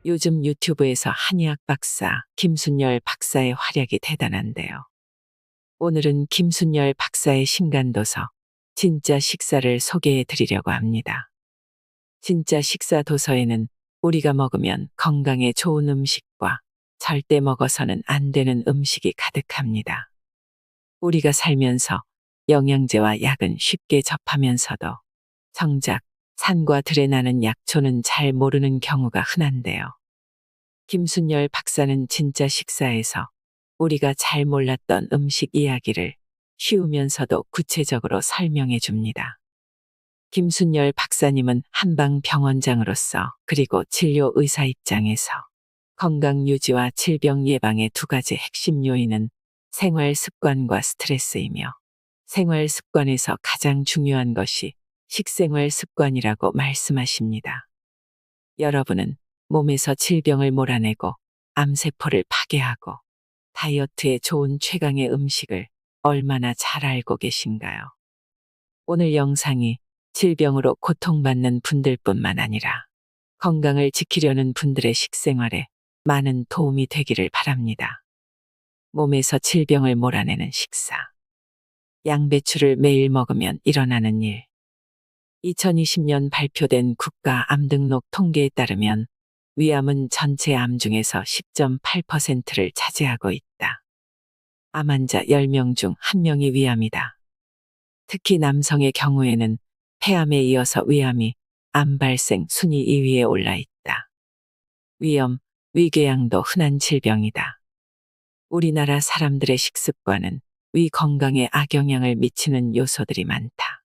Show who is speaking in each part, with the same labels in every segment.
Speaker 1: 요즘 유튜브에서 한의학 박사 김순열 박사의 활약이 대단한데요. 오늘은 김순열 박사의 신간도서 진짜 식사를 소개해 드리려고 합니다. 진짜 식사 도서에는 우리가 먹으면 건강에 좋은 음식과 절대 먹어서는 안 되는 음식이 가득합니다. 우리가 살면서 영양제와 약은 쉽게 접하면서도 정작 산과 들에 나는 약초는 잘 모르는 경우가 흔한데요. 김순열 박사는 진짜 식사에서 우리가 잘 몰랐던 음식 이야기를 쉬우면서도 구체적으로 설명해 줍니다. 김순열 박사님은 한방병원장으로서 그리고 진료 의사 입장에서 건강 유지와 질병 예방의 두 가지 핵심 요인은 생활 습관과 스트레스이며 생활 습관에서 가장 중요한 것이 식생활 습관이라고 말씀하십니다. 여러분은 몸에서 질병을 몰아내고 암세포를 파괴하고 다이어트에 좋은 최강의 음식을 얼마나 잘 알고 계신가요? 오늘 영상이 질병으로 고통받는 분들뿐만 아니라 건강을 지키려는 분들의 식생활에 많은 도움이 되기를 바랍니다. 몸에서 질병을 몰아내는 식사. 양배추를 매일 먹으면 일어나는 일. 2020년 발표된 국가암 등록 통계에 따르면 위암은 전체 암 중에서 10.8%를 차지하고 있다. 암 환자 10명 중 1명이 위암이다. 특히 남성의 경우에는 폐암에 이어서 위암이 암 발생 순위 2위에 올라 있다. 위염, 위궤양도 흔한 질병이다. 우리나라 사람들의 식습관은 위 건강에 악영향을 미치는 요소들이 많다.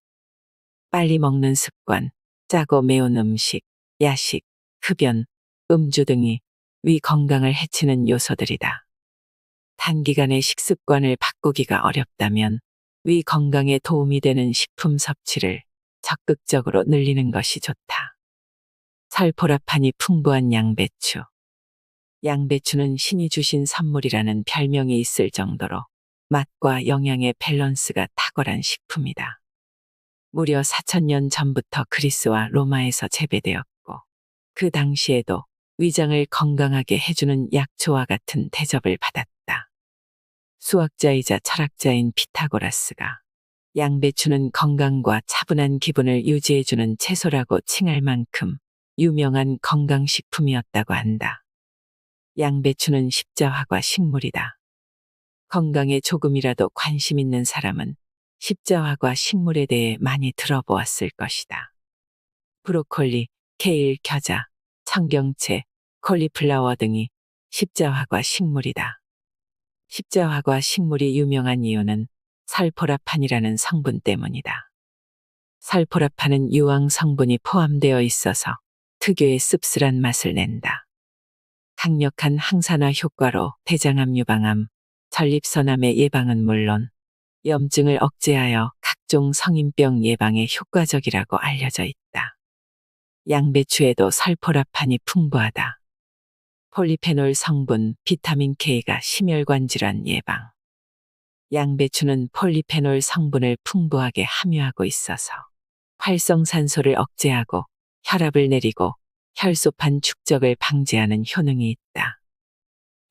Speaker 1: 빨리 먹는 습관, 짜고 매운 음식, 야식, 흡연, 음주 등이 위 건강을 해치는 요소들이다. 단기간에 식습관을 바꾸기가 어렵다면 위 건강에 도움이 되는 식품 섭취를 적극적으로 늘리는 것이 좋다. 설포라판이 풍부한 양배추. 양배추는 신이 주신 선물이라는 별명이 있을 정도로 맛과 영양의 밸런스가 탁월한 식품이다. 무려 4000년 전부터 그리스와 로마에서 재배되었고 그 당시에도 위장을 건강하게 해주는 약초와 같은 대접을 받았다. 수학자이자 철학자인 피타고라스가 양배추는 건강과 차분한 기분을 유지해주는 채소라고 칭할 만큼 유명한 건강식품이었다고 한다. 양배추는 십자화과 식물이다. 건강에 조금이라도 관심 있는 사람은 십자화과 식물에 대해 많이 들어보았을 것이다. 브로콜리, 케일, 겨자, 청경채, 콜리플라워 등이 십자화과 식물이다. 십자화과 식물이 유명한 이유는 설포라판이라는 성분 때문이다. 설포라판은 유황 성분이 포함되어 있어서 특유의 씁쓸한 맛을 낸다. 강력한 항산화 효과로 대장암 유방암, 전립선암의 예방은 물론 염증을 억제하여 각종 성인병 예방에 효과적이라고 알려져 있다. 양배추에도 설포라판이 풍부하다. 폴리페놀 성분 비타민 K가 심혈관 질환 예방. 양배추는 폴리페놀 성분을 풍부하게 함유하고 있어서 활성산소를 억제하고 혈압을 내리고 혈소판 축적을 방지하는 효능이 있다.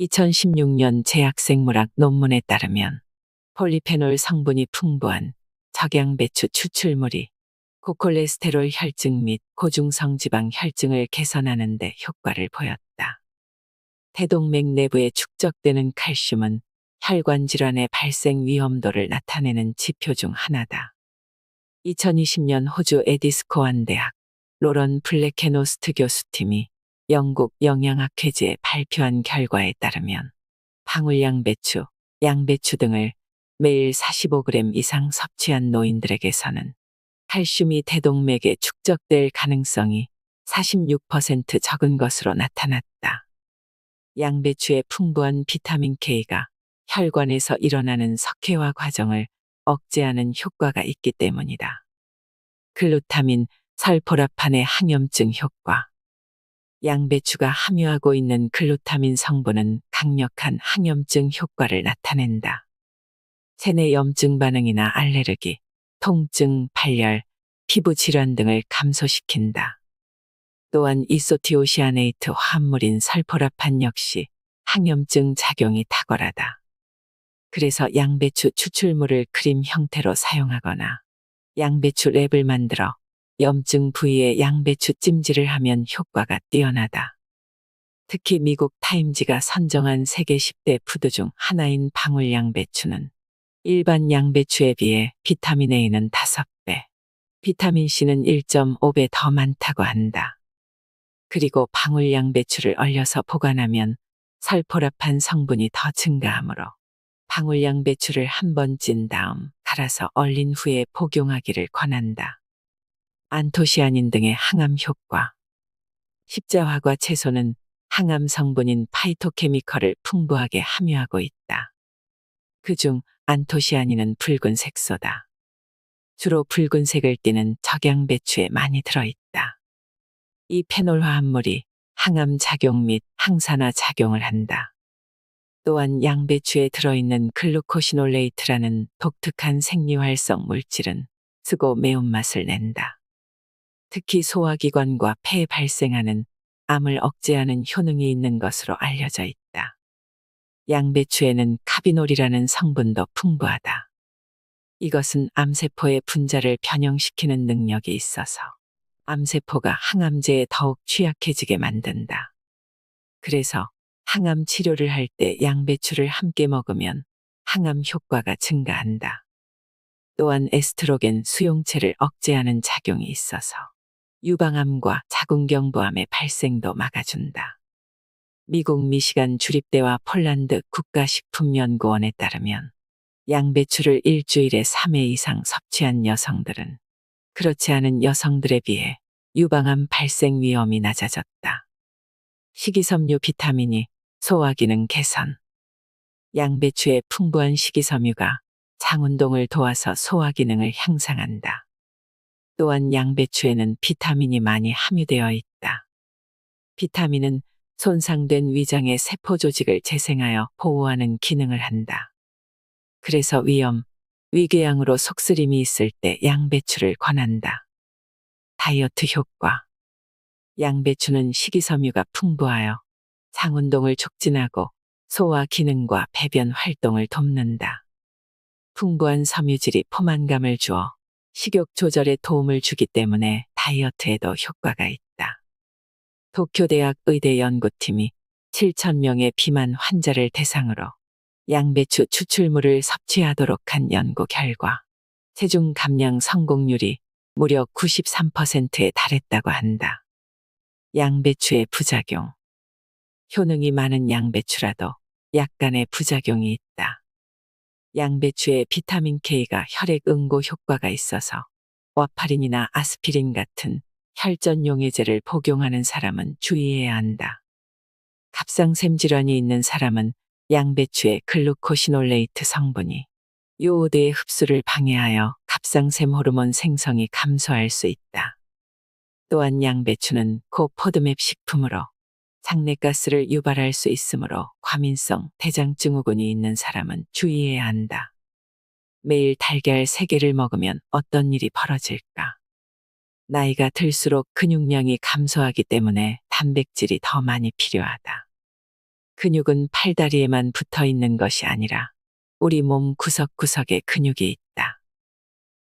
Speaker 1: 2016년 제약생물학 논문에 따르면 폴리페놀 성분이 풍부한 적양배추 추출물이 고콜레스테롤 혈증 및 고중성 지방 혈증을 개선하는 데 효과를 보였다. 대동맥 내부에 축적되는 칼슘은 혈관 질환의 발생 위험도를 나타내는 지표 중 하나다. 2020년 호주 에디스코안 대학 로런 블레케노스트 교수팀이 영국 영양학회지에 발표한 결과에 따르면 방울양배추, 양배추 등을 매일 45g 이상 섭취한 노인들에게서는 칼슘이 대동맥에 축적될 가능성이 46% 적은 것으로 나타났다. 양배추의 풍부한 비타민 K가 혈관에서 일어나는 석회화 과정을 억제하는 효과가 있기 때문이다. 글루타민, 설포라판의 항염증 효과. 양배추가 함유하고 있는 글루타민 성분은 강력한 항염증 효과를 나타낸다. 체내 염증 반응이나 알레르기, 통증, 발열, 피부 질환 등을 감소시킨다. 또한 이소티오시아네이트 화합물인 설포라판 역시 항염증 작용이 탁월하다. 그래서 양배추 추출물을 크림 형태로 사용하거나 양배추 랩을 만들어 염증 부위에 양배추 찜질을 하면 효과가 뛰어나다. 특히 미국 타임지가 선정한 세계 10대 푸드 중 하나인 방울 양배추는 일반 양배추에 비해 비타민 A는 5배, 비타민 C는 1.5배 더 많다고 한다. 그리고 방울 양배추를 얼려서 보관하면 설포라판 성분이 더 증가하므로 방울 양배추를 한 번 찐 다음 갈아서 얼린 후에 복용하기를 권한다. 안토시아닌 등의 항암 효과. 십자화과 채소는 항암 성분인 파이토케미컬을 풍부하게 함유하고 있다. 그중 안토시아닌은 붉은 색소다. 주로 붉은색을 띠는 적양배추에 많이 들어있다. 이 페놀 화합물이 항암 작용 및 항산화 작용을 한다. 또한 양배추에 들어있는 글루코시놀레이트라는 독특한 생리활성 물질은 쓰고 매운맛을 낸다. 특히 소화기관과 폐에 발생하는 암을 억제하는 효능이 있는 것으로 알려져 있다. 양배추에는 카비놀이라는 성분도 풍부하다. 이것은 암세포의 분자를 변형시키는 능력이 있어서 암세포가 항암제에 더욱 취약해지게 만든다. 그래서 항암 치료를 할 때 양배추를 함께 먹으면 항암 효과가 증가한다. 또한 에스트로겐 수용체를 억제하는 작용이 있어서 유방암과 자궁경부암의 발생도 막아준다. 미국 미시간 주립대와 폴란드 국가식품연구원에 따르면 양배추를 일주일에 3회 이상 섭취한 여성들은 그렇지 않은 여성들에 비해 유방암 발생 위험이 낮아졌다. 식이섬유 비타민이 소화기능 개선. 양배추의 풍부한 식이섬유가 장운동을 도와서 소화기능을 향상한다. 또한 양배추에는 비타민이 많이 함유되어 있다. 비타민은 손상된 위장의 세포 조직을 재생하여 보호하는 기능을 한다. 그래서 위염, 위궤양으로 속쓰림이 있을 때 양배추를 권한다. 다이어트 효과. 양배추는 식이섬유가 풍부하여 장운동을 촉진하고 소화 기능과 배변 활동을 돕는다. 풍부한 섬유질이 포만감을 주어 식욕 조절에 도움을 주기 때문에 다이어트에도 효과가 있다. 도쿄대학 의대 연구팀이 7,000명의 비만 환자를 대상으로 양배추 추출물을 섭취하도록 한 연구 결과 체중 감량 성공률이 무려 93%에 달했다고 한다. 양배추의 부작용. 효능이 많은 양배추라도 약간의 부작용이 있다. 양배추에 비타민 K가 혈액 응고 효과가 있어서 와파린이나 아스피린 같은 혈전 용해제를 복용하는 사람은 주의해야 한다. 갑상샘 질환이 있는 사람은 양배추의 글루코시놀레이트 성분이 요오드의 흡수를 방해하여 갑상샘 호르몬 생성이 감소할 수 있다. 또한 양배추는 고포드맵 식품으로 장내가스를 유발할 수 있으므로 과민성 대장증후군이 있는 사람은 주의해야 한다. 매일 달걀 3개를 먹으면 어떤 일이 벌어질까? 나이가 들수록 근육량이 감소하기 때문에 단백질이 더 많이 필요하다. 근육은 팔다리에만 붙어 있는 것이 아니라 우리 몸 구석구석에 근육이 있다.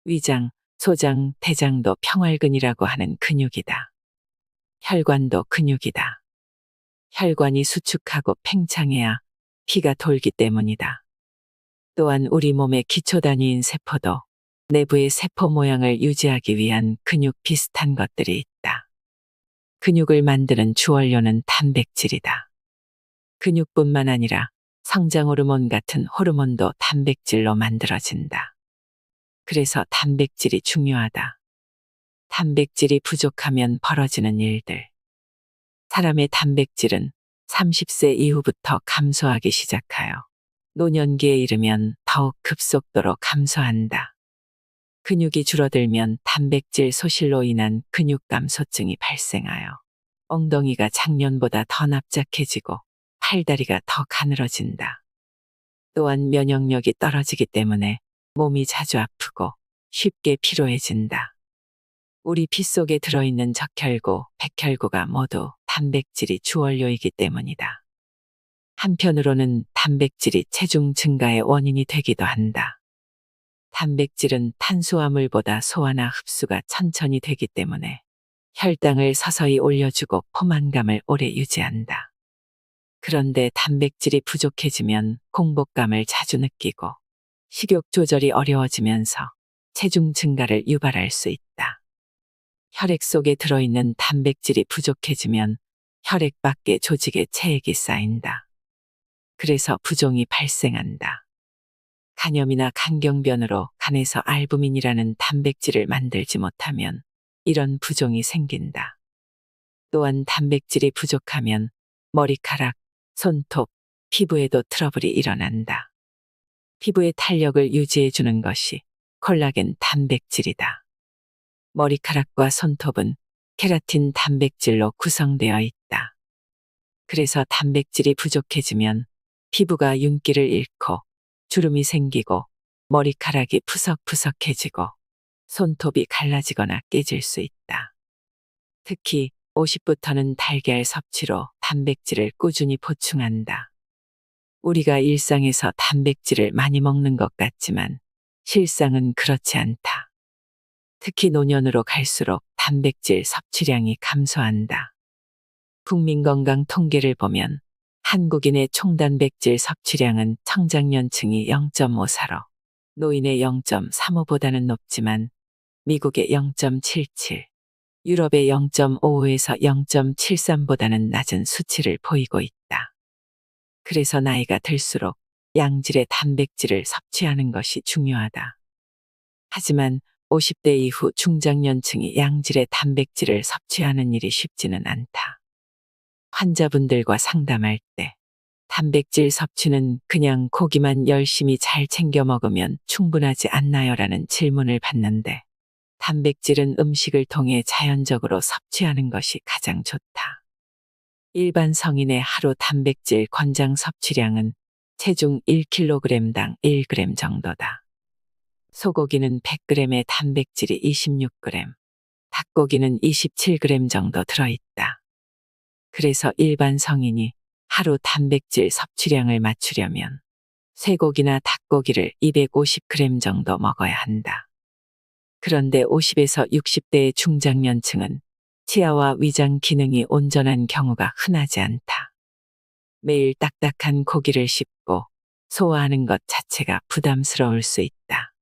Speaker 1: 위장, 소장, 대장도 평활근이라고 하는 근육이다. 혈관도 근육이다. 혈관이 수축하고 팽창해야 피가 돌기 때문이다. 또한 우리 몸의 기초단위인 세포도 내부의 세포 모양을 유지하기 위한 근육 비슷한 것들이 있다. 근육을 만드는 주원료는 단백질이다. 근육뿐만 아니라 성장 호르몬 같은 호르몬도 단백질로 만들어진다. 그래서 단백질이 중요하다. 단백질이 부족하면 벌어지는 일들. 사람의 단백질은 30세 이후부터 감소하기 시작하여 노년기에 이르면 더욱 급속도로 감소한다. 근육이 줄어들면 단백질 소실로 인한 근육 감소증이 발생하여 엉덩이가 작년보다 더 납작해지고 팔다리가 더 가늘어진다. 또한 면역력이 떨어지기 때문에 몸이 자주 아프고 쉽게 피로해진다. 우리 피 속에 들어있는 적혈구, 백혈구가 모두 단백질이 주원료이기 때문이다. 한편으로는 단백질이 체중 증가의 원인이 되기도 한다. 단백질은 탄수화물보다 소화나 흡수가 천천히 되기 때문에 혈당을 서서히 올려주고 포만감을 오래 유지한다. 그런데 단백질이 부족해지면 공복감을 자주 느끼고 식욕 조절이 어려워지면서 체중 증가를 유발할 수 있다. 혈액 속에 들어있는 단백질이 부족해지면 혈액 밖의 조직에 체액이 쌓인다. 그래서 부종이 발생한다. 간염이나 간경변으로 간에서 알부민이라는 단백질을 만들지 못하면 이런 부종이 생긴다. 또한 단백질이 부족하면 머리카락, 손톱, 피부에도 트러블이 일어난다. 피부의 탄력을 유지해주는 것이 콜라겐 단백질이다. 머리카락과 손톱은 케라틴 단백질로 구성되어 있다. 그래서 단백질이 부족해지면 피부가 윤기를 잃고 주름이 생기고 머리카락이 푸석푸석해지고 손톱이 갈라지거나 깨질 수 있다. 특히 50부터는 달걀 섭취로 단백질을 꾸준히 보충한다. 우리가 일상에서 단백질을 많이 먹는 것 같지만 실상은 그렇지 않다. 특히 노년으로 갈수록 단백질 섭취량이 감소한다. 국민 건강 통계를 보면 한국인의 총 단백질 섭취량은 청장년층이 0.54로 노인의 0.35보다는 높지만 미국의 0.77, 유럽의 0.55에서 0.73보다는 낮은 수치를 보이고 있다. 그래서 나이가 들수록 양질의 단백질을 섭취하는 것이 중요하다. 하지만 50대 이후 중장년층이 양질의 단백질을 섭취하는 일이 쉽지는 않다. 환자분들과 상담할 때 단백질 섭취는 그냥 고기만 열심히 잘 챙겨 먹으면 충분하지 않나요? 라는 질문을 받는데 단백질은 음식을 통해 자연적으로 섭취하는 것이 가장 좋다. 일반 성인의 하루 단백질 권장 섭취량은 체중 1kg당 1g 정도다. 소고기는 100g에 단백질이 26g, 닭고기는 27g 정도 들어있다. 그래서 일반 성인이 하루 단백질 섭취량을 맞추려면 쇠고기나 닭고기를 250g 정도 먹어야 한다. 그런데 50에서 60대의 중장년층은 치아와 위장 기능이 온전한 경우가 흔하지 않다. 매일 딱딱한 고기를 씹고 소화하는 것 자체가 부담스러울 수 있다.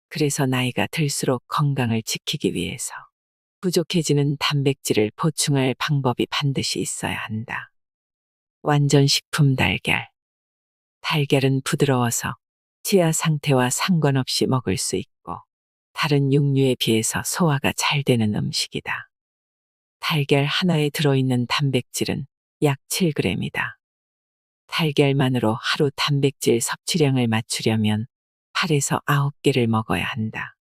Speaker 1: 그래서 나이가 들수록 건강을 지키기 위해서 부족해지는 단백질을 보충할 방법이 반드시 있어야 한다. 완전식품 달걀. 달걀은 부드러워서 치아 상태와 상관없이 먹을 수 있고 다른 육류에 비해서 소화가 잘 되는 음식이다. 달걀 하나에 들어있는 단백질은 약 7g이다. 달걀만으로 하루 단백질 섭취량을 맞추려면 8에서 9개를 먹어야 한다.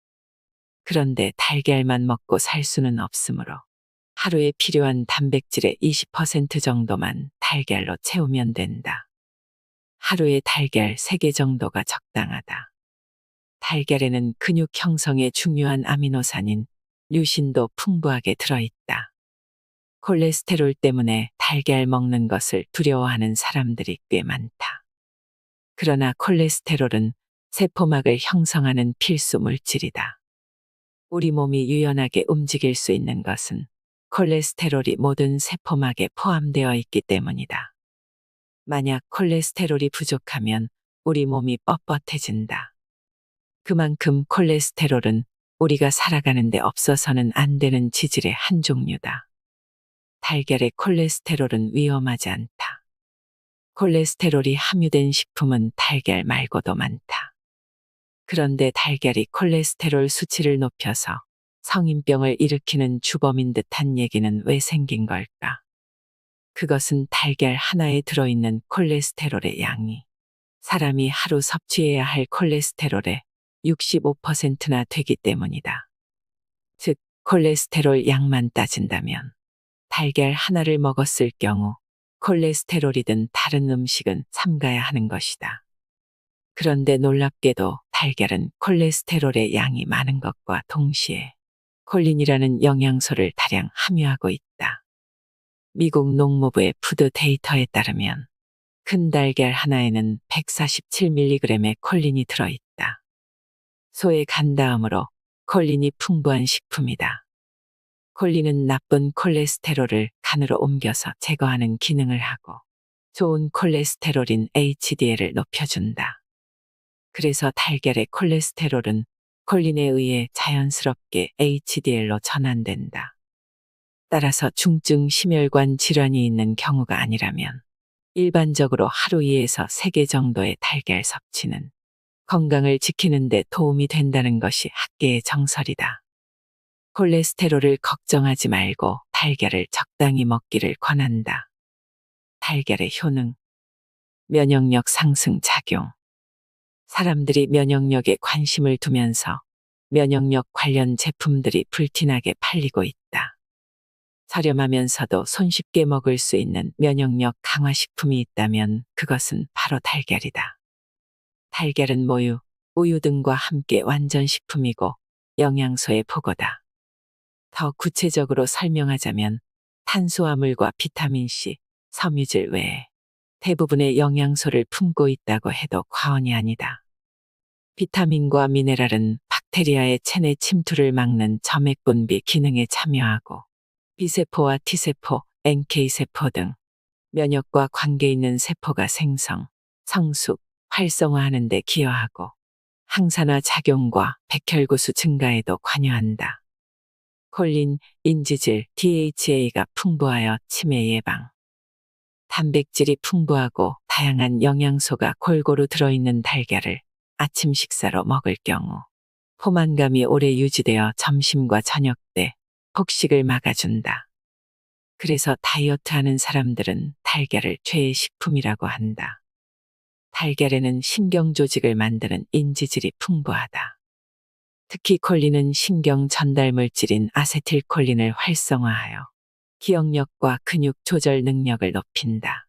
Speaker 1: 그런데 달걀만 먹고 살 수는 없으므로 하루에 필요한 단백질의 20% 정도만 달걀로 채우면 된다. 하루에 달걀 3개 정도가 적당하다. 달걀에는 근육 형성에 중요한 아미노산인 류신도 풍부하게 들어있다. 콜레스테롤 때문에 달걀 먹는 것을 두려워하는 사람들이 꽤 많다. 그러나 콜레스테롤은 세포막을 형성하는 필수 물질이다. 우리 몸이 유연하게 움직일 수 있는 것은 콜레스테롤이 모든 세포막에 포함되어 있기 때문이다. 만약 콜레스테롤이 부족하면 우리 몸이 뻣뻣해진다. 그만큼 콜레스테롤은 우리가 살아가는데 없어서는 안 되는 지질의 한 종류다. 달걀의 콜레스테롤은 위험하지 않다. 콜레스테롤이 함유된 식품은 달걀 말고도 많다. 그런데 달걀이 콜레스테롤 수치를 높여서 성인병을 일으키는 주범인 듯한 얘기는 왜 생긴 걸까? 그것은 달걀 하나에 들어있는 콜레스테롤의 양이 사람이 하루 섭취해야 할 콜레스테롤의 65%나 되기 때문이다. 즉, 콜레스테롤 양만 따진다면 달걀 하나를 먹었을 경우 콜레스테롤이든 다른 음식은 삼가야 하는 것이다. 그런데 놀랍게도 달걀은 콜레스테롤의 양이 많은 것과 동시에 콜린이라는 영양소를 다량 함유하고 있다. 미국 농무부의 푸드 데이터에 따르면 큰 달걀 하나에는 147mg의 콜린이 들어있다. 소의 간 다음으로 콜린이 풍부한 식품이다. 콜린은 나쁜 콜레스테롤을 간으로 옮겨서 제거하는 기능을 하고 좋은 콜레스테롤인 HDL을 높여준다. 그래서 달걀의 콜레스테롤은 콜린에 의해 자연스럽게 HDL로 전환된다. 따라서 중증 심혈관 질환이 있는 경우가 아니라면 일반적으로 하루 2에서 3개 정도의 달걀 섭취는 건강을 지키는 데 도움이 된다는 것이 학계의 정설이다. 콜레스테롤을 걱정하지 말고 달걀을 적당히 먹기를 권한다. 달걀의 효능, 면역력 상승 작용. 사람들이 면역력에 관심을 두면서 면역력 관련 제품들이 불티나게 팔리고 있다. 저렴하면서도 손쉽게 먹을 수 있는 면역력 강화 식품이 있다면 그것은 바로 달걀이다. 달걀은 모유, 우유 등과 함께 완전식품이고 영양소의 보고다. 더 구체적으로 설명하자면 탄수화물과 비타민C, 섬유질 외에 대부분의 영양소를 품고 있다고 해도 과언이 아니다. 비타민과 미네랄은 박테리아의 체내 침투를 막는 점액 분비 기능에 참여하고 B세포와 T세포, NK세포 등 면역과 관계 있는 세포가 생성, 성숙, 활성화하는 데 기여하고 항산화 작용과 백혈구수 증가에도 관여한다. 콜린, 인지질, DHA가 풍부하여 치매 예방. 단백질이 풍부하고 다양한 영양소가 골고루 들어있는 달걀을 아침 식사로 먹을 경우 포만감이 오래 유지되어 점심과 저녁 때 폭식을 막아준다. 그래서 다이어트하는 사람들은 달걀을 최애 식품이라고 한다. 달걀에는 신경조직을 만드는 인지질이 풍부하다. 특히 콜린은 신경 전달 물질인 아세틸콜린을 활성화하여 기억력과 근육 조절 능력을 높인다.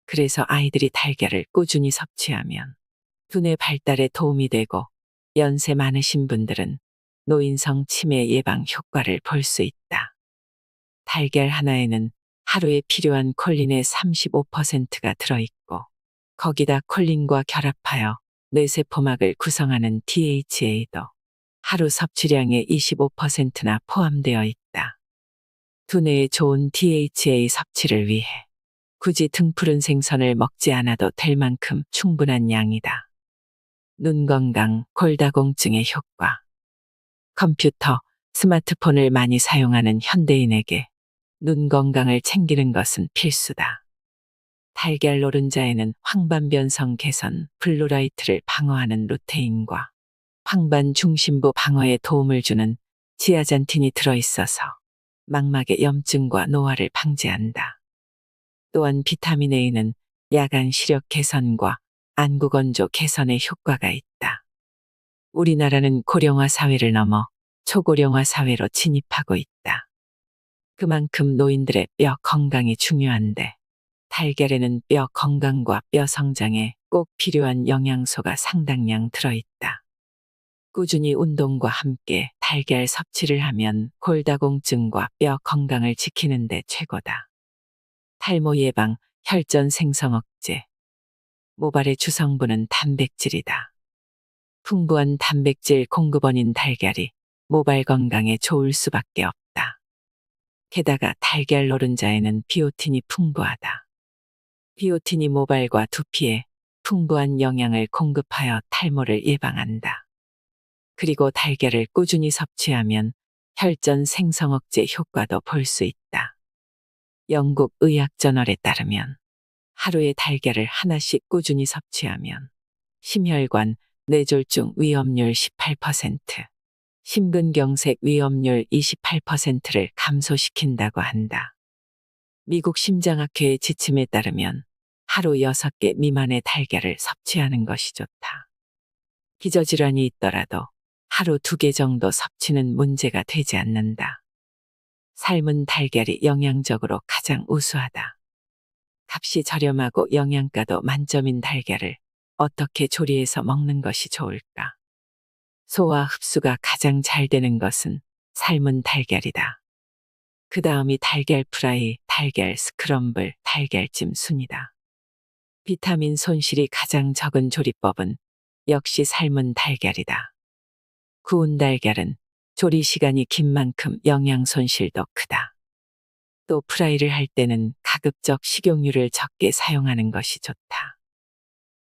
Speaker 1: 그래서 아이들이 달걀을 꾸준히 섭취하면 두뇌 발달에 도움이 되고 연세 많으신 분들은 노인성 치매 예방 효과를 볼 수 있다. 달걀 하나에는 하루에 필요한 콜린의 35%가 들어있고 거기다 콜린과 결합하여 뇌세포막을 구성하는 DHA도 하루 섭취량의 25%나 포함되어 있다. 두뇌에 좋은 DHA 섭취를 위해 굳이 등푸른 생선을 먹지 않아도 될 만큼 충분한 양이다. 눈 건강, 골다공증의 효과. 컴퓨터, 스마트폰을 많이 사용하는 현대인에게 눈 건강을 챙기는 것은 필수다. 달걀 노른자에는 황반변성 개선, 블루라이트를 방어하는 루테인과 황반 중심부 방어에 도움을 주는 지아잔틴이 들어있어서 망막의 염증과 노화를 방지한다. 또한 비타민 A는 야간 시력 개선과 안구 건조 개선에 효과가 있다. 우리나라는 고령화 사회를 넘어 초고령화 사회로 진입하고 있다. 그만큼 노인들의 뼈 건강이 중요한데 달걀에는 뼈 건강과 뼈 성장에 꼭 필요한 영양소가 상당량 들어있다. 꾸준히 운동과 함께 달걀 섭취를 하면 골다공증과 뼈 건강을 지키는 데 최고다. 탈모 예방, 혈전 생성 억제. 모발의 주성분은 단백질이다. 풍부한 단백질 공급원인 달걀이 모발 건강에 좋을 수밖에 없다. 게다가 달걀 노른자에는 비오틴이 풍부하다. 비오틴이 모발과 두피에 풍부한 영양을 공급하여 탈모를 예방한다. 그리고 달걀을 꾸준히 섭취하면 혈전 생성 억제 효과도 볼 수 있다. 영국 의학저널에 따르면 하루에 달걀을 하나씩 꾸준히 섭취하면 심혈관, 뇌졸중 위험률 18%, 심근경색 위험률 28%를 감소시킨다고 한다. 미국 심장학회의 지침에 따르면 하루 6개 미만의 달걀을 섭취하는 것이 좋다. 기저질환이 있더라도 하루 2개 정도 섭취는 문제가 되지 않는다. 삶은 달걀이 영양적으로 가장 우수하다. 값이 저렴하고 영양가도 만점인 달걀을 어떻게 조리해서 먹는 것이 좋을까? 소화 흡수가 가장 잘 되는 것은 삶은 달걀이다. 그 다음이 달걀 프라이, 달걀 스크럼블, 달걀찜 순이다. 비타민 손실이 가장 적은 조리법은 역시 삶은 달걀이다. 구운 달걀은 조리 시간이 긴 만큼 영양 손실도 크다. 또 프라이를 할 때는 가급적 식용유를 적게 사용하는 것이 좋다.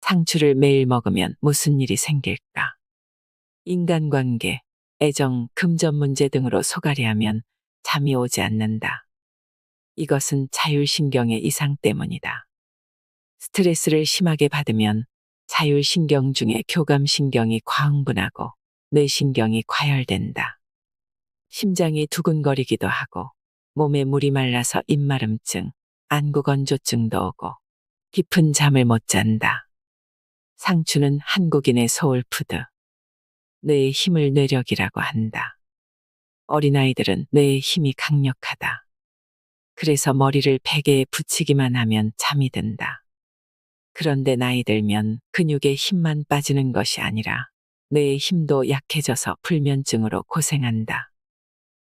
Speaker 1: 상추를 매일 먹으면 무슨 일이 생길까? 인간관계, 애정, 금전 문제 등으로 소갈이하면 잠이 오지 않는다. 이것은 자율신경의 이상 때문이다. 스트레스를 심하게 받으면 자율신경 중에 교감신경이 과흥분하고 뇌신경이 과열된다. 심장이 두근거리기도 하고 몸에 물이 말라서 입마름증, 안구건조증도 오고 깊은 잠을 못 잔다. 상추는 한국인의 소울푸드. 뇌의 힘을 뇌력이라고 한다. 어린아이들은 뇌의 힘이 강력하다. 그래서 머리를 베개에 붙이기만 하면 잠이 든다. 그런데 나이 들면 근육의 힘만 빠지는 것이 아니라 뇌의 힘도 약해져서 불면증으로 고생한다.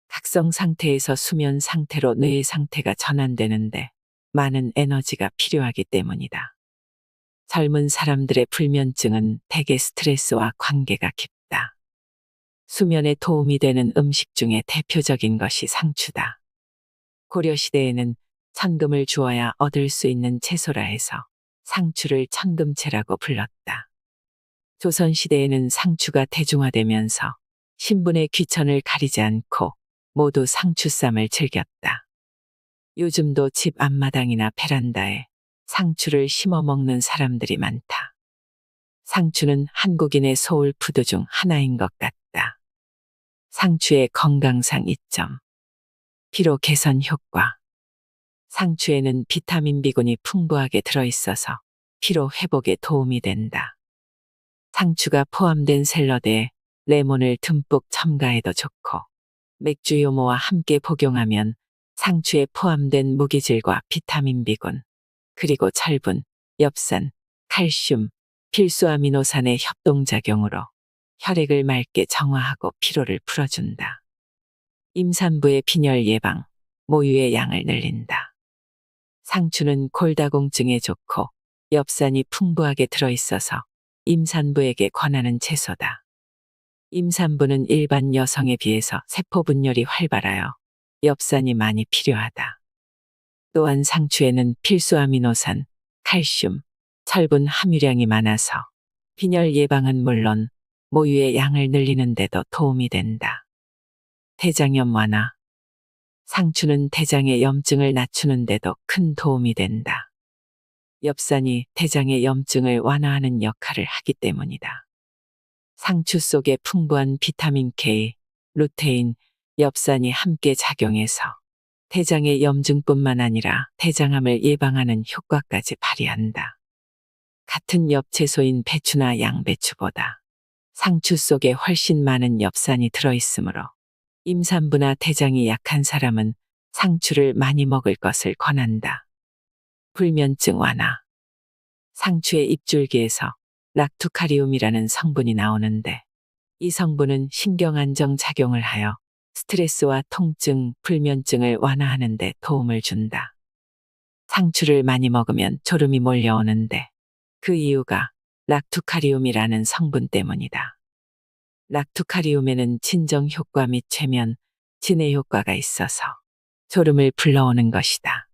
Speaker 1: 각성 상태에서 수면 상태로 뇌의 상태가 전환되는데 많은 에너지가 필요하기 때문이다. 젊은 사람들의 불면증은 대개 스트레스와 관계가 깊다. 수면에 도움이 되는 음식 중에 대표적인 것이 상추다. 고려시대에는 천금을 주어야 얻을 수 있는 채소라 해서 상추를 천금채라고 불렀다. 조선시대에는 상추가 대중화되면서 신분의 귀천을 가리지 않고 모두 상추쌈을 즐겼다. 요즘도 집 앞마당이나 베란다에 상추를 심어 먹는 사람들이 많다. 상추는 한국인의 소울푸드 중 하나인 것 같다. 상추의 건강상 이점. 피로 개선 효과. 상추에는 비타민 B군이 풍부하게 들어있어서 피로 회복에 도움이 된다. 상추가 포함된 샐러드에 레몬을 듬뿍 첨가해도 좋고 맥주 요모와 함께 복용하면 상추에 포함된 무기질과 비타민 B군, 그리고 철분, 엽산, 칼슘, 필수 아미노산의 협동작용으로 혈액을 맑게 정화하고 피로를 풀어준다. 임산부의 빈혈 예방, 모유의 양을 늘린다. 상추는 골다공증에 좋고 엽산이 풍부하게 들어있어서 임산부에게 권하는 채소다. 임산부는 일반 여성에 비해서 세포 분열이 활발하여 엽산이 많이 필요하다. 또한 상추에는 필수 아미노산, 칼슘, 철분 함유량이 많아서 빈혈 예방은 물론 모유의 양을 늘리는 데도 도움이 된다. 대장염 완화. 상추는 대장의 염증을 낮추는 데도 큰 도움이 된다. 엽산이 대장의 염증을 완화하는 역할을 하기 때문이다. 상추 속에 풍부한 비타민 K, 루테인, 엽산이 함께 작용해서 대장의 염증뿐만 아니라 대장암을 예방하는 효과까지 발휘한다. 같은 엽채소인 배추나 양배추보다 상추 속에 훨씬 많은 엽산이 들어있으므로 임산부나 대장이 약한 사람은 상추를 많이 먹을 것을 권한다. 불면증 완화. 상추의 잎줄기에서 락투카리움이라는 성분이 나오는데 이 성분은 신경안정 작용을 하여 스트레스와 통증, 불면증을 완화하는 데 도움을 준다. 상추를 많이 먹으면 졸음이 몰려오는데 그 이유가 락투카리움이라는 성분 때문이다. 락투카리움에는 진정 효과 및 최면, 진해 효과가 있어서 졸음을 불러오는 것이다.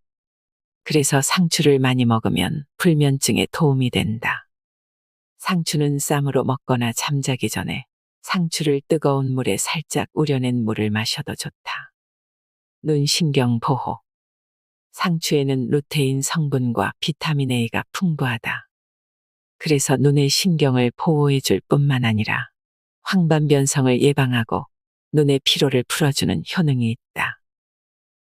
Speaker 1: 그래서 상추를 많이 먹으면 불면증에 도움이 된다. 상추는 쌈으로 먹거나 잠자기 전에 상추를 뜨거운 물에 살짝 우려낸 물을 마셔도 좋다. 눈 신경 보호. 상추에는 루테인 성분과 비타민 A가 풍부하다. 그래서 눈의 신경을 보호해 줄 뿐만 아니라 황반변성을 예방하고 눈의 피로를 풀어주는 효능이 있다.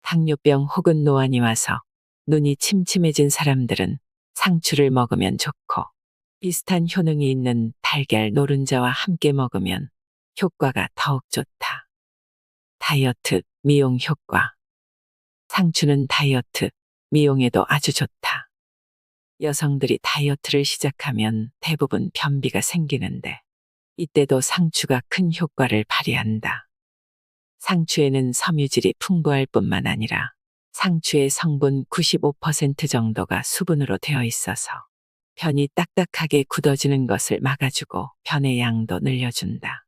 Speaker 1: 당뇨병 혹은 노안이 와서 눈이 침침해진 사람들은 상추를 먹으면 좋고 비슷한 효능이 있는 달걀 노른자와 함께 먹으면 효과가 더욱 좋다. 다이어트, 미용 효과. 상추는 다이어트, 미용에도 아주 좋다. 여성들이 다이어트를 시작하면 대부분 변비가 생기는데 이때도 상추가 큰 효과를 발휘한다. 상추에는 섬유질이 풍부할 뿐만 아니라 상추의 성분 95% 정도가 수분으로 되어 있어서 변이 딱딱하게 굳어지는 것을 막아주고 변의 양도 늘려준다.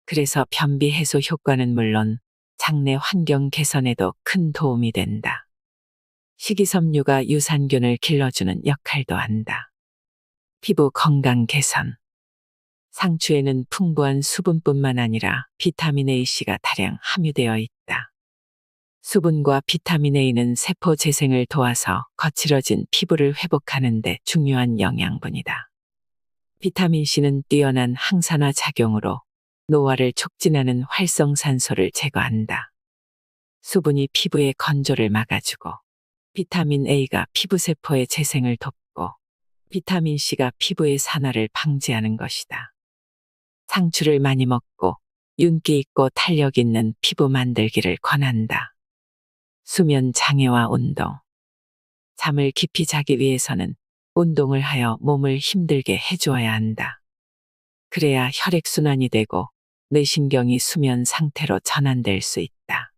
Speaker 1: 그래서 변비 해소 효과는 물론 장내 환경 개선에도 큰 도움이 된다. 식이섬유가 유산균을 길러주는 역할도 한다. 피부 건강 개선. 상추에는 풍부한 수분뿐만 아니라 비타민 A씨가 다량 함유되어 있다. 수분과 비타민 A는 세포 재생을 도와서 거칠어진 피부를 회복하는 데 중요한 영양분이다. 비타민 C는 뛰어난 항산화 작용으로 노화를 촉진하는 활성산소를 제거한다. 수분이 피부의 건조를 막아주고 비타민 A가 피부세포의 재생을 돕고 비타민 C가 피부의 산화를 방지하는 것이다. 상추를 많이 먹고 윤기 있고 탄력 있는 피부 만들기를 권한다. 수면 장애와 운동. 잠을 깊이 자기 위해서는 운동을 하여 몸을 힘들게 해주어야 한다. 그래야 혈액순환이 되고 뇌신경이 수면 상태로 전환될 수 있다.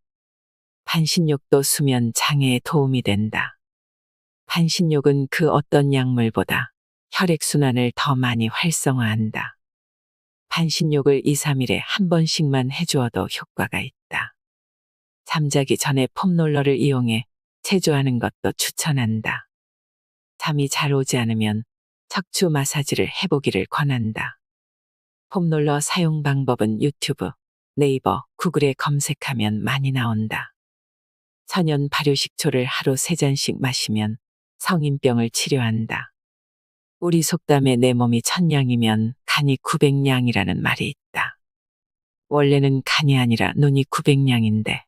Speaker 1: 반신욕도 수면 장애에 도움이 된다. 반신욕은 그 어떤 약물보다 혈액순환을 더 많이 활성화한다. 반신욕을 2, 3일에 한 번씩만 해주어도 효과가 있다. 잠자기 전에 폼롤러를 이용해 체조하는 것도 추천한다. 잠이 잘 오지 않으면 척추 마사지를 해보기를 권한다. 폼롤러 사용 방법은 유튜브, 네이버, 구글에 검색하면 많이 나온다. 천연 발효식초를 하루 3잔씩 마시면 성인병을 치료한다. 우리 속담에 내 몸이 1000냥이면 간이 900냥이라는 말이 있다. 원래는 간이 아니라 눈이 900냥인데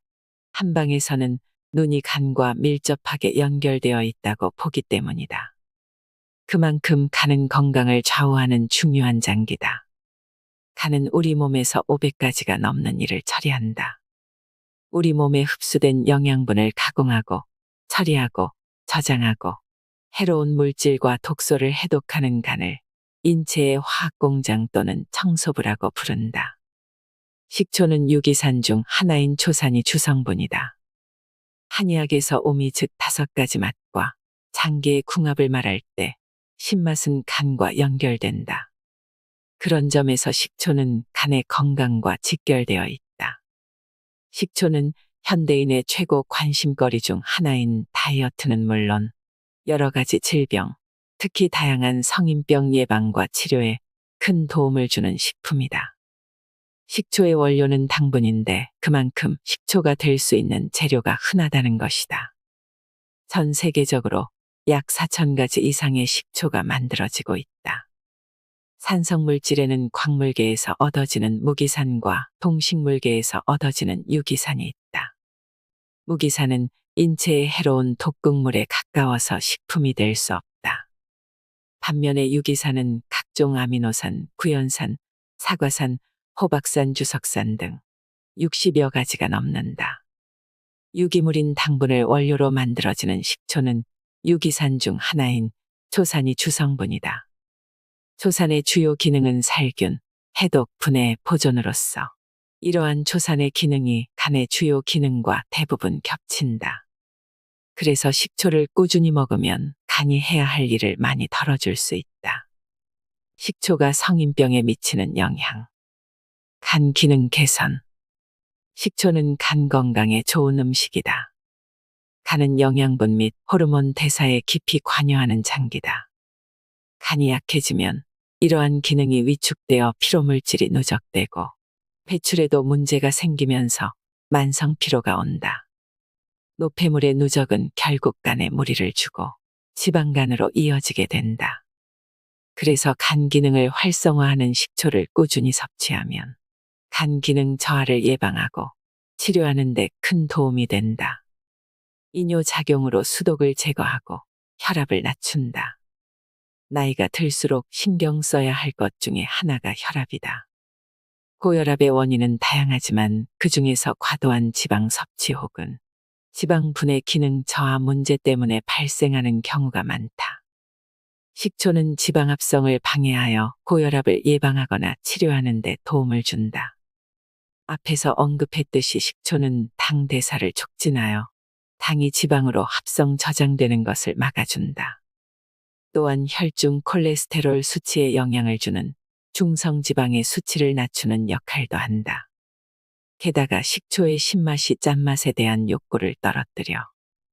Speaker 1: 한방에서는 눈이 간과 밀접하게 연결되어 있다고 보기 때문이다. 그만큼 간은 건강을 좌우하는 중요한 장기다. 간은 우리 몸에서 500가지가 넘는 일을 처리한다. 우리 몸에 흡수된 영양분을 가공하고 처리하고 저장하고 해로운 물질과 독소를 해독하는 간을 인체의 화학공장 또는 청소부라고 부른다. 식초는 유기산 중 하나인 초산이 주성분이다. 한의학에서 오미 즉 5가지 맛과 장기의 궁합을 말할 때 신맛은 간과 연결된다. 그런 점에서 식초는 간의 건강과 직결되어 있다. 식초는 현대인의 최고 관심거리 중 하나인 다이어트는 물론 여러 가지 질병, 특히 다양한 성인병 예방과 치료에 큰 도움을 주는 식품이다. 식초의 원료는 당분인데 그만큼 식초가 될 수 있는 재료가 흔하다는 것이다. 전 세계적으로 약 4,000가지 이상의 식초가 만들어지고 있다. 산성물질에는 광물계에서 얻어지는 무기산과 동식물계에서 얻어지는 유기산이 있다. 무기산은 인체에 해로운 독극물에 가까워서 식품이 될 수 없다. 반면에 유기산은 각종 아미노산, 구연산, 사과산, 호박산, 주석산 등 60여 가지가 넘는다. 유기물인 당분을 원료로 만들어지는 식초는 유기산 중 하나인 초산이 주성분이다. 초산의 주요 기능은 살균, 해독, 분해, 보존으로서 이러한 초산의 기능이 간의 주요 기능과 대부분 겹친다. 그래서 식초를 꾸준히 먹으면 간이 해야 할 일을 많이 덜어줄 수 있다. 식초가 성인병에 미치는 영향. 간 기능 개선. 식초는 간 건강에 좋은 음식이다. 간은 영양분 및 호르몬 대사에 깊이 관여하는 장기다. 간이 약해지면 이러한 기능이 위축되어 피로물질이 누적되고 배출에도 문제가 생기면서 만성 피로가 온다. 노폐물의 누적은 결국 간에 무리를 주고 지방간으로 이어지게 된다. 그래서 간 기능을 활성화하는 식초를 꾸준히 섭취하면 간 기능 저하를 예방하고 치료하는 데 큰 도움이 된다. 이뇨작용으로 수독을 제거하고 혈압을 낮춘다. 나이가 들수록 신경 써야 할 것 중에 하나가 혈압이다. 고혈압의 원인은 다양하지만 그 중에서 과도한 지방 섭취 혹은 지방 분해 기능 저하 문제 때문에 발생하는 경우가 많다. 식초는 지방 합성을 방해하여 고혈압을 예방하거나 치료하는 데 도움을 준다. 앞에서 언급했듯이 식초는 당 대사를 촉진하여 당이 지방으로 합성 저장되는 것을 막아준다. 또한 혈중 콜레스테롤 수치에 영향을 주는 중성지방의 수치를 낮추는 역할도 한다. 게다가 식초의 신맛이 짠맛에 대한 욕구를 떨어뜨려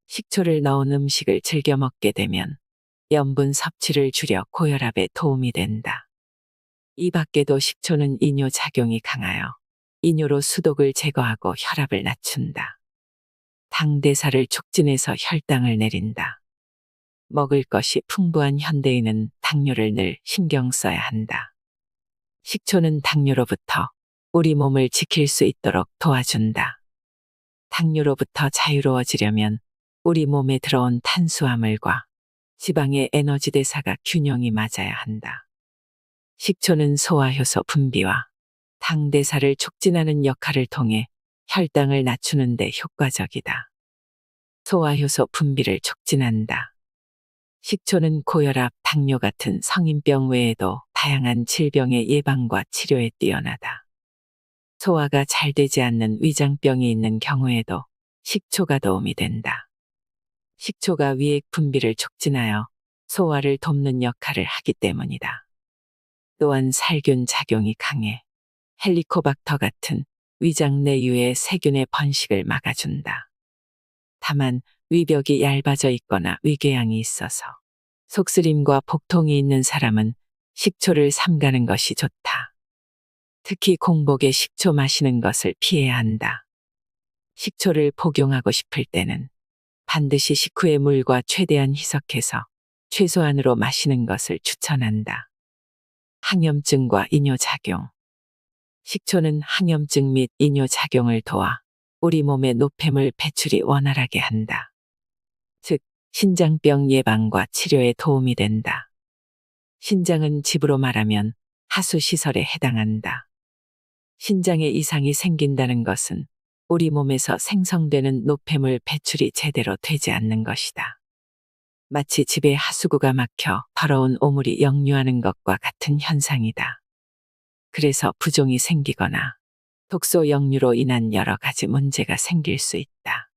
Speaker 1: 식초를 넣은 음식을 즐겨 먹게 되면 염분 섭취를 줄여 고혈압에 도움이 된다. 이 밖에도 식초는 이뇨 작용이 강하여 이뇨로 수독을 제거하고 혈압을 낮춘다. 당 대사를 촉진해서 혈당을 내린다. 먹을 것이 풍부한 현대인은 당뇨를 늘 신경 써야 한다. 식초는 당뇨로부터 우리 몸을 지킬 수 있도록 도와준다. 당뇨로부터 자유로워지려면 우리 몸에 들어온 탄수화물과 지방의 에너지 대사가 균형이 맞아야 한다. 식초는 소화효소 분비와 당 대사를 촉진하는 역할을 통해 혈당을 낮추는 데 효과적이다. 소화효소 분비를 촉진한다. 식초는 고혈압, 당뇨 같은 성인병 외에도 다양한 질병의 예방과 치료에 뛰어나다. 소화가 잘 되지 않는 위장병이 있는 경우에도 식초가 도움이 된다. 식초가 위액 분비를 촉진하여 소화를 돕는 역할을 하기 때문이다. 또한 살균 작용이 강해 헬리코박터 같은 위장 내유의 세균의 번식을 막아준다. 다만 위벽이 얇아져 있거나 위궤양이 있어서 속쓰림과 복통이 있는 사람은 식초를 삼가는 것이 좋다. 특히 공복에 식초 마시는 것을 피해야 한다. 식초를 복용하고 싶을 때는 반드시 식후에 물과 최대한 희석해서 최소한으로 마시는 것을 추천한다. 항염증과 이뇨작용. 식초는 항염증 및 이뇨작용을 도와 우리 몸의 노폐물 배출이 원활하게 한다. 즉, 신장병 예방과 치료에 도움이 된다. 신장은 집으로 말하면 하수시설에 해당한다. 신장에 이상이 생긴다는 것은 우리 몸에서 생성되는 노폐물 배출이 제대로 되지 않는 것이다. 마치 집에 하수구가 막혀 더러운 오물이 역류하는 것과 같은 현상이다. 그래서 부종이 생기거나 독소 역류로 인한 여러 가지 문제가 생길 수 있다.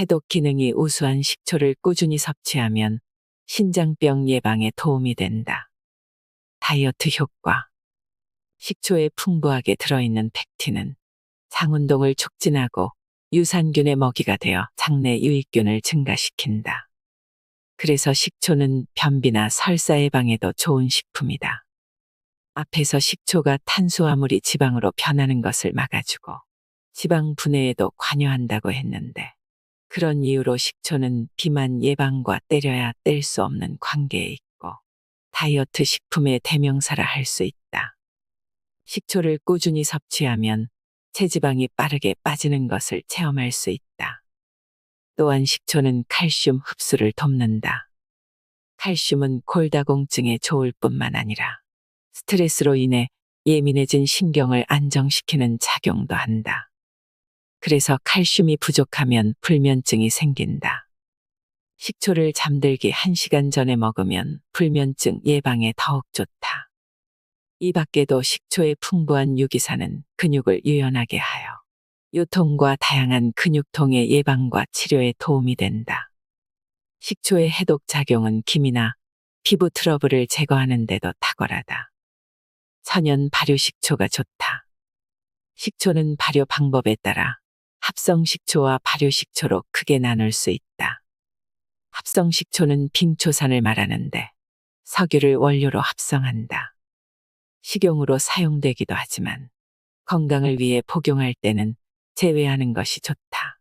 Speaker 1: 해독 기능이 우수한 식초를 꾸준히 섭취하면 신장병 예방에 도움이 된다. 다이어트 효과. 식초에 풍부하게 들어있는 펙틴은 장운동을 촉진하고 유산균의 먹이가 되어 장내 유익균을 증가시킨다. 그래서 식초는 변비나 설사 예방에도 좋은 식품이다. 앞에서 식초가 탄수화물이 지방으로 변하는 것을 막아주고 지방 분해에도 관여한다고 했는데 그런 이유로 식초는 비만 예방과 때려야 뗄 수 없는 관계에 있고 다이어트 식품의 대명사라 할 수 있다. 식초를 꾸준히 섭취하면 체지방이 빠르게 빠지는 것을 체험할 수 있다. 또한 식초는 칼슘 흡수를 돕는다. 칼슘은 골다공증에 좋을 뿐만 아니라 스트레스로 인해 예민해진 신경을 안정시키는 작용도 한다. 그래서 칼슘이 부족하면 불면증이 생긴다. 식초를 잠들기 1시간 전에 먹으면 불면증 예방에 더욱 좋다. 이 밖에도 식초의 풍부한 유기산은 근육을 유연하게 하여 요통과 다양한 근육통의 예방과 치료에 도움이 된다. 식초의 해독 작용은 기미나 피부 트러블을 제거하는 데도 탁월하다. 천연 발효식초가 좋다. 식초는 발효 방법에 따라 합성식초와 발효식초로 크게 나눌 수 있다. 합성식초는 빙초산을 말하는데 석유를 원료로 합성한다. 식용으로 사용되기도 하지만 건강을 위해 복용할 때는 제외하는 것이 좋다.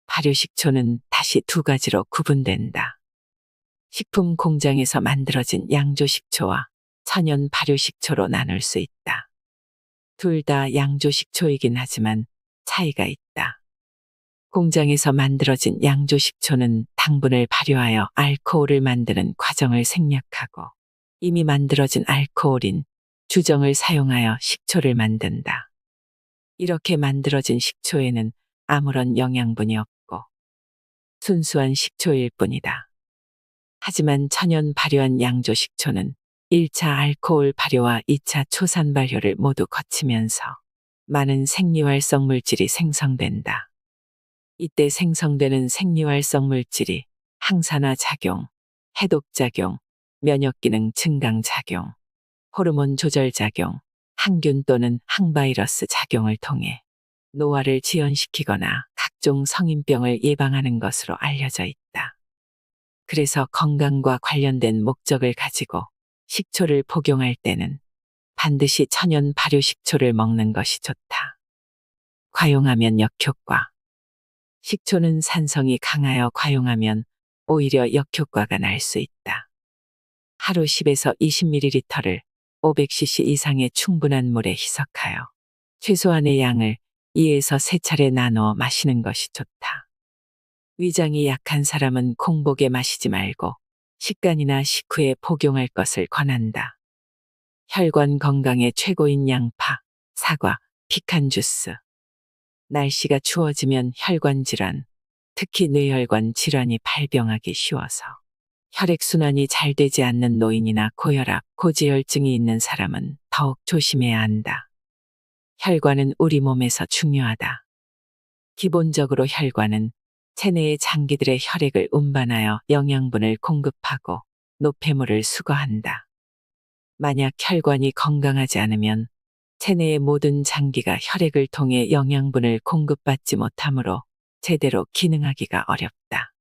Speaker 1: 발효식초는 다시 두 가지로 구분된다. 식품 공장에서 만들어진 양조식초와 천연 발효식초로 나눌 수 있다. 둘 다 양조식초이긴 하지만 차이가 있다. 공장에서 만들어진 양조식초는 당분을 발효하여 알코올을 만드는 과정을 생략하고 이미 만들어진 알코올인 주정을 사용하여 식초를 만든다. 이렇게 만들어진 식초에는 아무런 영양분이 없고 순수한 식초일 뿐이다. 하지만 천연 발효한 양조식초는 1차 알코올 발효와 2차 초산 발효를 모두 거치면서 많은 생리활성 물질이 생성된다. 이때 생성되는 생리활성 물질이 항산화 작용, 해독작용, 면역기능 증강 작용, 호르몬 조절 작용, 항균 또는 항바이러스 작용을 통해 노화를 지연시키거나 각종 성인병을 예방하는 것으로 알려져 있다. 그래서 건강과 관련된 목적을 가지고 식초를 복용할 때는 반드시 천연 발효 식초를 먹는 것이 좋다. 과용하면 역효과. 식초는 산성이 강하여 과용하면 오히려 역효과가 날 수 있다. 하루 10에서 20ml를 500cc 이상의 충분한 물에 희석하여 최소한의 양을 2에서 3차례 나누어 마시는 것이 좋다. 위장이 약한 사람은 공복에 마시지 말고 식간이나 식후에 복용할 것을 권한다. 혈관 건강에 최고인 양파, 사과, 피칸 주스. 날씨가 추워지면 혈관 질환, 특히 뇌혈관 질환이 발병하기 쉬워서 혈액순환이 잘 되지 않는 노인이나 고혈압, 고지혈증이 있는 사람은 더욱 조심해야 한다. 혈관은 우리 몸에서 중요하다. 기본적으로 혈관은 체내의 장기들의 혈액을 운반하여 영양분을 공급하고 노폐물을 수거한다. 만약 혈관이 건강하지 않으면 체내의 모든 장기가 혈액을 통해 영양분을 공급받지 못하므로 제대로 기능하기가 어렵다.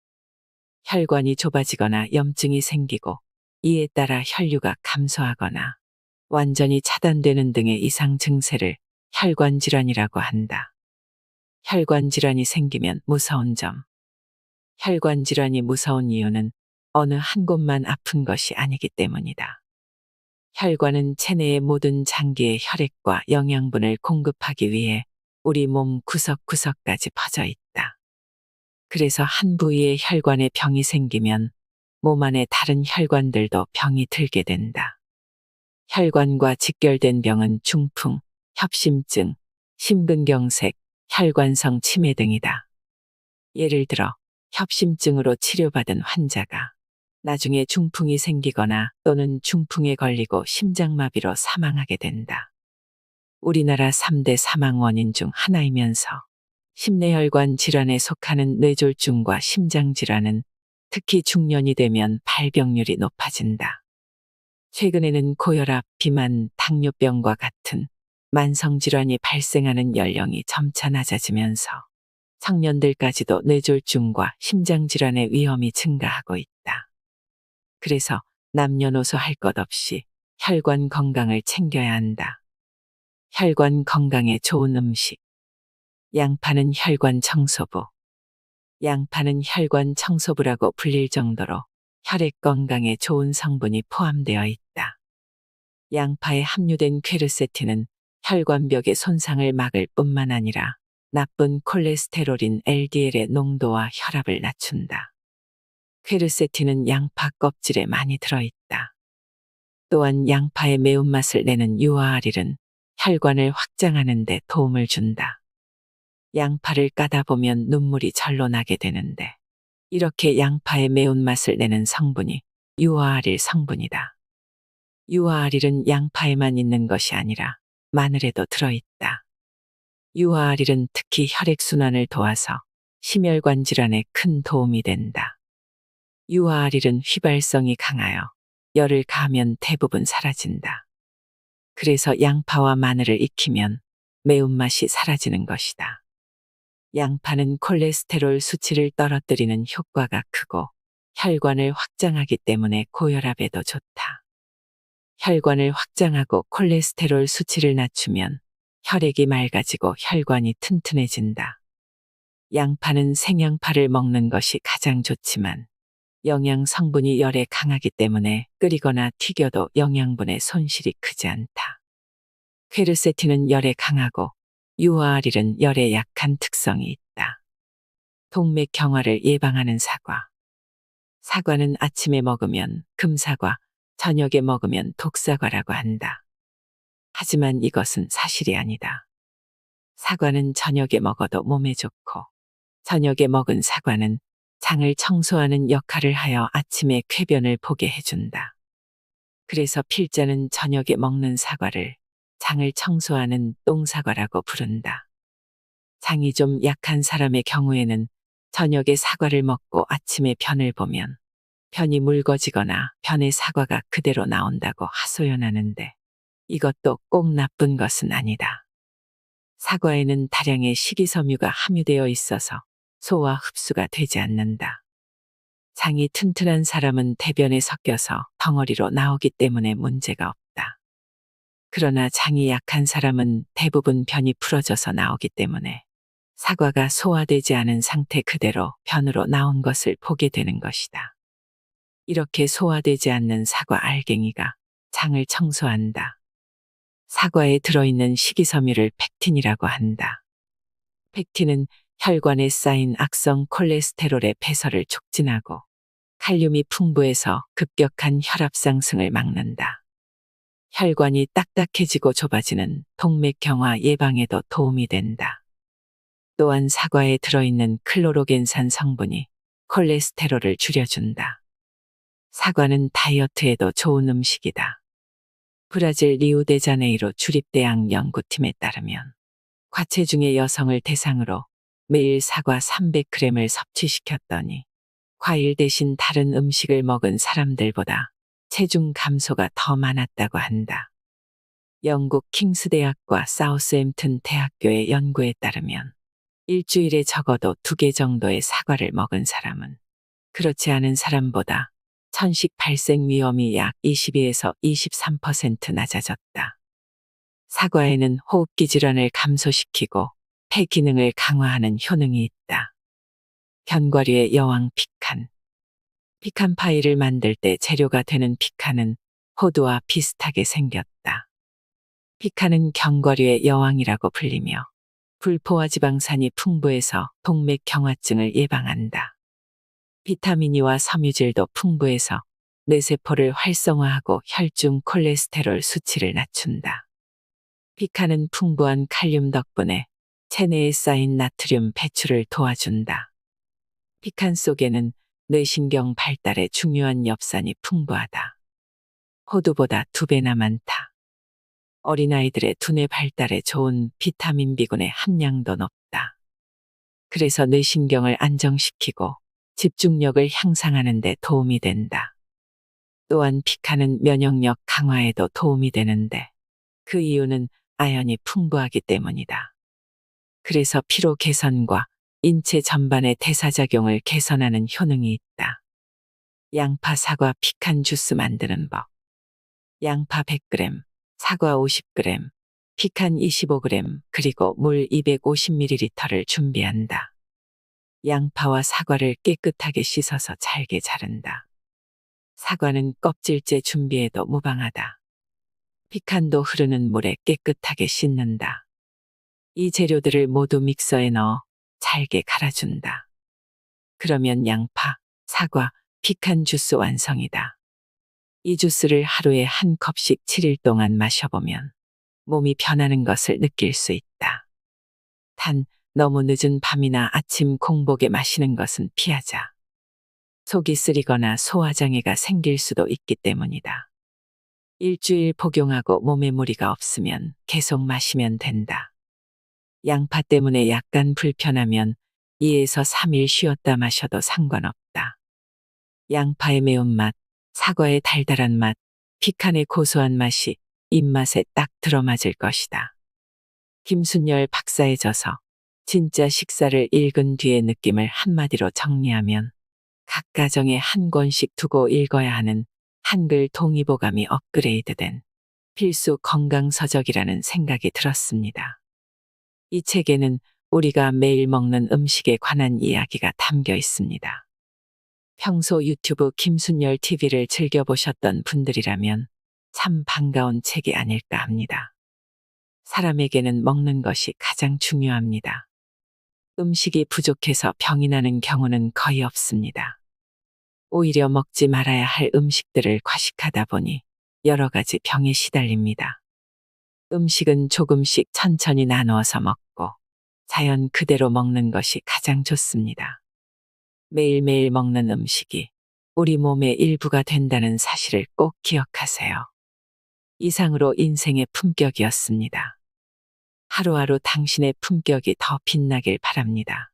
Speaker 1: 혈관이 좁아지거나 염증이 생기고 이에 따라 혈류가 감소하거나 완전히 차단되는 등의 이상 증세를 혈관 질환이라고 한다. 혈관 질환이 생기면 무서운 점. 혈관 질환이 무서운 이유는 어느 한 곳만 아픈 것이 아니기 때문이다. 혈관은 체내의 모든 장기에 혈액과 영양분을 공급하기 위해 우리 몸 구석구석까지 퍼져 있다. 그래서 한 부위에 혈관에 병이 생기면 몸 안의 다른 혈관들도 병이 들게 된다. 혈관과 직결된 병은 중풍, 협심증, 심근경색, 혈관성 치매 등이다. 예를 들어 협심증으로 치료받은 환자가 나중에 중풍이 생기거나 또는 중풍에 걸리고 심장마비로 사망하게 된다. 우리나라 3대 사망 원인 중 하나이면서 심내혈관 질환에 속하는 뇌졸중과 심장질환은 특히 중년이 되면 발병률이 높아진다. 최근에는 고혈압, 비만, 당뇨병과 같은 만성질환이 발생하는 연령이 점차 낮아지면서 청년들까지도 뇌졸중과 심장질환의 위험이 증가하고 있다. 그래서 남녀노소 할 것 없이 혈관 건강을 챙겨야 한다. 혈관 건강에 좋은 음식. 양파는 혈관 청소부. 양파는 혈관 청소부라고 불릴 정도로 혈액 건강에 좋은 성분이 포함되어 있다. 양파에 함유된 퀘르세틴은 혈관벽의 손상을 막을 뿐만 아니라 나쁜 콜레스테롤인 LDL의 농도와 혈압을 낮춘다. 퀘르세틴은 양파 껍질에 많이 들어있다. 또한 양파의 매운맛을 내는 유아알일은 혈관을 확장하는 데 도움을 준다. 양파를 까다 보면 눈물이 절로 나게 되는데 이렇게 양파의 매운맛을 내는 성분이 유아알일 성분이다. 유아알일은 양파에만 있는 것이 아니라 마늘에도 들어있다. 유아알일은 특히 혈액순환을 도와서 심혈관 질환에 큰 도움이 된다. 유아알일은 휘발성이 강하여 열을 가하면 대부분 사라진다. 그래서 양파와 마늘을 익히면 매운맛이 사라지는 것이다. 양파는 콜레스테롤 수치를 떨어뜨리는 효과가 크고 혈관을 확장하기 때문에 고혈압에도 좋다. 혈관을 확장하고 콜레스테롤 수치를 낮추면 혈액이 맑아지고 혈관이 튼튼해진다. 양파는 생양파를 먹는 것이 가장 좋지만 영양 성분이 열에 강하기 때문에 끓이거나 튀겨도 영양분의 손실이 크지 않다. 퀘르세틴은 열에 강하고 유아알일은 열에 약한 특성이 있다. 동맥 경화를 예방하는 사과. 사과는 아침에 먹으면 금사과, 저녁에 먹으면 독사과라고 한다. 하지만 이것은 사실이 아니다. 사과는 저녁에 먹어도 몸에 좋고 저녁에 먹은 사과는 장을 청소하는 역할을 하여 아침에 쾌변을 보게 해준다. 그래서 필자는 저녁에 먹는 사과를 장을 청소하는 똥사과라고 부른다. 장이 좀 약한 사람의 경우에는 저녁에 사과를 먹고 아침에 변을 보면 변이 묽어지거나 변의 사과가 그대로 나온다고 하소연하는데 이것도 꼭 나쁜 것은 아니다. 사과에는 다량의 식이섬유가 함유되어 있어서 소화 흡수가 되지 않는다. 장이 튼튼한 사람은 대변에 섞여서 덩어리로 나오기 때문에 문제가 없다. 그러나 장이 약한 사람은 대부분 변이 풀어져서 나오기 때문에 사과가 소화되지 않은 상태 그대로 변으로 나온 것을 보게 되는 것이다. 이렇게 소화되지 않는 사과 알갱이가 장을 청소한다. 사과에 들어있는 식이섬유를 펙틴이라고 한다. 펙틴은 혈관에 쌓인 악성 콜레스테롤의 배설을 촉진하고 칼륨이 풍부해서 급격한 혈압 상승을 막는다. 혈관이 딱딱해지고 좁아지는 동맥경화 예방에도 도움이 된다. 또한 사과에 들어있는 클로로겐산 성분이 콜레스테롤을 줄여준다. 사과는 다이어트에도 좋은 음식이다. 브라질 리우데자네이로 주립대학 연구팀에 따르면 과체중의 여성을 대상으로 매일 사과 300g을 섭취시켰더니 과일 대신 다른 음식을 먹은 사람들보다 체중 감소가 더 많았다고 한다. 영국 킹스대학과 사우스햄튼 대학교의 연구에 따르면 일주일에 적어도 2개 정도의 사과를 먹은 사람은 그렇지 않은 사람보다 천식 발생 위험이 약 22에서 23% 낮아졌다. 사과에는 호흡기 질환을 감소시키고 폐 기능을 강화하는 효능이 있다. 견과류의 여왕 피칸. 피칸 파이를 만들 때 재료가 되는 피칸은 호두와 비슷하게 생겼다. 피칸은 견과류의 여왕이라고 불리며 불포화 지방산이 풍부해서 동맥경화증을 예방한다. 비타민이와 섬유질도 풍부해서 뇌세포를 활성화하고 혈중 콜레스테롤 수치를 낮춘다. 피칸은 풍부한 칼륨 덕분에 체내에 쌓인 나트륨 배출을 도와준다. 피칸 속에는 뇌신경 발달에 중요한 엽산이 풍부하다. 호두보다 2배나 많다. 어린아이들의 두뇌 발달에 좋은 비타민 B군의 함량도 높다. 그래서 뇌신경을 안정시키고 집중력을 향상하는 데 도움이 된다. 또한 피칸은 면역력 강화에도 도움이 되는데 그 이유는 아연이 풍부하기 때문이다. 그래서 피로 개선과 인체 전반의 대사작용을 개선하는 효능이 있다. 양파, 사과, 피칸 주스 만드는 법. 양파 100g, 사과 50g, 피칸 25g, 그리고 물 250ml를 준비한다. 양파와 사과를 깨끗하게 씻어서 잘게 자른다. 사과는 껍질째 준비해도 무방하다. 피칸도 흐르는 물에 깨끗하게 씻는다. 이 재료들을 모두 믹서에 넣어 잘게 갈아준다. 그러면 양파, 사과, 피칸 주스 완성이다. 이 주스를 하루에 한 컵씩 7일 동안 마셔보면 몸이 변하는 것을 느낄 수 있다. 단, 너무 늦은 밤이나 아침 공복에 마시는 것은 피하자. 속이 쓰리거나 소화장애가 생길 수도 있기 때문이다. 일주일 복용하고 몸에 무리가 없으면 계속 마시면 된다. 양파 때문에 약간 불편하면 2에서 3일 쉬었다 마셔도 상관없다. 양파의 매운맛, 사과의 달달한 맛, 피칸의 고소한 맛이 입맛에 딱 들어맞을 것이다. 김순열 박사의 저서 진짜 식사를 읽은 뒤의 느낌을 한마디로 정리하면 각 가정에 한 권씩 두고 읽어야 하는 한글 동의보감이 업그레이드된 필수 건강서적이라는 생각이 들었습니다. 이 책에는 우리가 매일 먹는 음식에 관한 이야기가 담겨 있습니다. 평소 유튜브 김순열 TV를 즐겨보셨던 분들이라면 참 반가운 책이 아닐까 합니다. 사람에게는 먹는 것이 가장 중요합니다. 음식이 부족해서 병이 나는 경우는 거의 없습니다. 오히려 먹지 말아야 할 음식들을 과식하다 보니 여러 가지 병에 시달립니다. 음식은 조금씩 천천히 나누어서 먹고 자연 그대로 먹는 것이 가장 좋습니다. 매일매일 먹는 음식이 우리 몸의 일부가 된다는 사실을 꼭 기억하세요. 이상으로 인생의 품격이었습니다. 하루하루 당신의 품격이 더 빛나길 바랍니다.